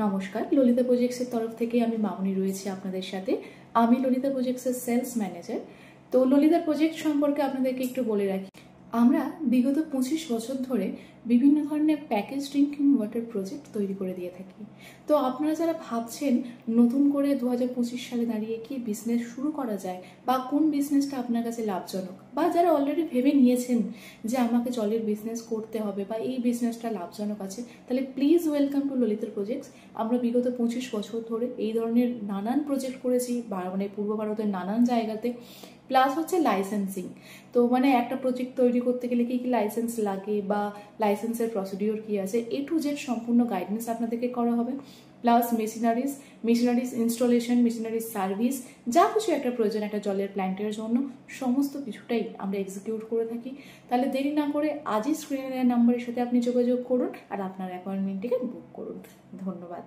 নমস্কার, ললিতা প্রজেক্টসের তরফ থেকে আমি মামনি রয়েছি আপনাদের সাথে। আমি ললিতা প্রজেক্টসের সেলস ম্যানেজার। তো ললিতা প্রজেক্ট সম্পর্কে আপনাদেরকে একটু বলে রাখি। আমরা বিগত 25 বছর ধরে বিভিন্ন ধরনের প্যাকেজ ড্রিঙ্কিং ওয়াটার প্রজেক্ট তৈরি করে দিয়ে থাকি। তো আপনারা যারা ভাবছেন নতুন করে 2025 সালে দাঁড়িয়ে কি বিজনেস শুরু করা যায় বা কোন বিজনেসটা আপনার কাছে লাভজনক, বা যারা অলরেডি ভেবে নিয়েছেন যে আমাকে জলের বিজনেস করতে হবে বা এই বিজনেসটা লাভজনক আছে, তাহলে please welcome to Lalita projects. আমরা বিগত 25 বছর ধরে এই ধরনের নানান প্রজেক্ট করেছি, মানে পূর্ব ভারতের নানান জায়গাতে। প্লাস হচ্ছে লাইসেন্সিং। তো মানে একটা প্রজেক্ট তৈরি করতে গেলে কি কি লাইসেন্স লাগে বা লাইসেন্সের প্রসিডিওর কি আছে, এ টু জেড সম্পূর্ণ গাইডেন্স আপনাদেরকে করা হবে। Plus machineries installation, machineries service, যা কিছু একটা প্রয়োজন একটা জলের প্ল্যান্টের জন্য, সমস্ত কিছুটাই আমরা এক্সিকিউট করে থাকি। তাহলে দেরি না করে আজই স্ক্রিনে দেওয়া নাম্বারের সাথে আপনি যোগাযোগ করুন আর আপনার অ্যাপয়েন্টমেন্টটিকে বুক করুন। ধন্যবাদ।